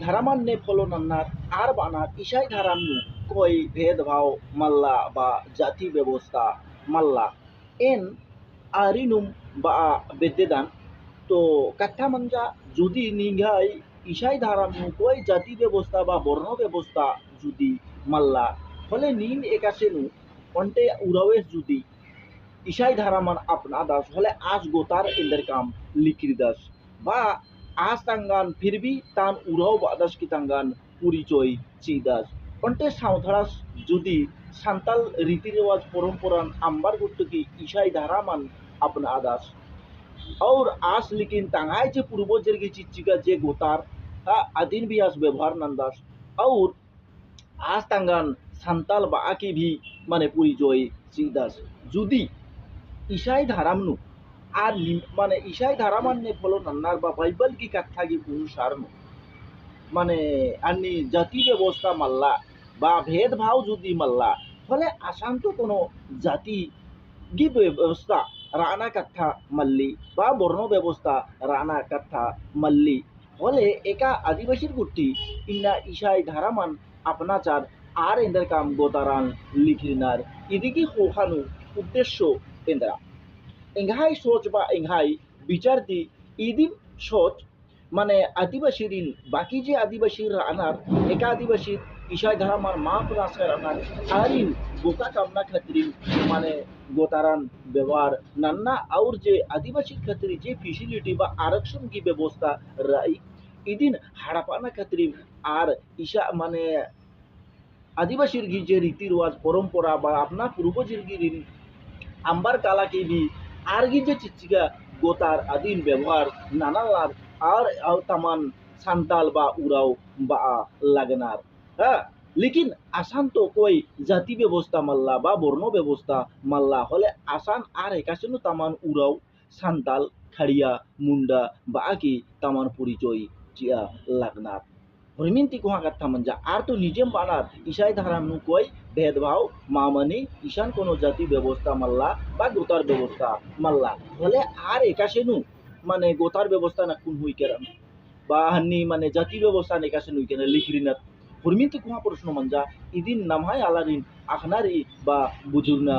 धरामान ने follow नन्नार are बानार इशाई धरामनु कोई भेदभाव मल्ला बा जाति व्यवस्था मल्ला एन आरिनुम बा बेदेदान तो कथा मंजा जुदी निंगाई इशाई धरामनु कोई जाति व्यवस्था बा बर्ण व्यवस्था जुदी मल्ला फले नीन एकासेनु onte urawes judi ইশাই ধারামান আপনা দাস হলে আজ গোতার ইন্দের কাম লিখির দাস বা আজ তাঙ্গান ফিরবি তান উরাও বাদাস কি তাঙ্গান পরিচয় চিদাস অন্তে সাঁওতারাস যদি সান্তাল রীতি রেওয়াজ পরম্পরান আম্বার গুট্টু কি ইশাই ধারামান আপনা দাস और आज लेकिन तंगाई जे पूर्वजर की चिच्चिका जे गोतार आदिन भी आज व्यवहार नंदास और आज तांगान सान्ताल बाकी भी माने परिचय चिदास जुदी ইশাই ধারামনু আর মানে ইশাই ধারামান্নে ফলো নান্নার বা বাইবেল কি কাথাগি অনুসারণ মানে আনি জাতি ব্যবস্থা মাল্লা বা ভেদভাব যদি মাল্লা ফলে আসান্ত কোনো জাতি গি ব্যবস্থা রানা কাথা মাল্লি বা বর্ণ ব্যবস্থা রানা কাথা মাল্লি ফলে একা আদিবাসীর গুটি ইন্না ইশাই ধারামান আপনাচার আর এদের কাম গোতারান লিখিনার ইদিকে হোহানু উদ্দেশ্য এন্দরা এংহাই সোচ বা এংহাই বিচার দি ইদিম সোচ মানে আদিবাসী দিন বাকি যে আদিবাসী রানার একা আদিবাসী ইশাই ধারামার মা প্রাসে রানার আরিন গোতা কামনা খাতির মানে গোতারান ব্যবহার নান্না और যে আদিবাসী খাতির যে ফেসিলিটি বা আরক্ষণ কি ব্যবস্থা রাই ইদিন হাড়াপানা খাতির আর ইশা মানে আদিবাসীর কি যে রীতি রেওয়াজ পরম্পরা বা আপনার পূর্বজের কি আম্বার কালা কি বি आरगी जे चिच्चिगा गोतार आदिन व्यवहार नानालार और तमान सान्ताल बा उराव बा लगनार हाँ लेकिन आसान तो कोई जाति व्यवस्था मल्ला बा बर्ण व्यवस्था मल्ला होले आसान आर एकासेनु तमान उराव सान्ताल खड़िया मुंडा बा की तमान परिचय चिया लगनार हरिमिंती कोहा कथा मंजा आर तो निजेम बानार इशाई धारामनु कोई भेदभाव मामनी ईशान कोनो जाति व्यवस्था मल्ला बा गोतार व्यवस्था मल्ला हले आर एकासेनु माने गोतार व्यवस्था ना कुन हुई केराम बा हन्नी माने जाति व्यवस्था ने एकासेनु केना लिखरिनात हरिमिंती कोहा प्रश्न मंजा इदिन नामहाय आलारिन आखनारी बा बुजुर्गना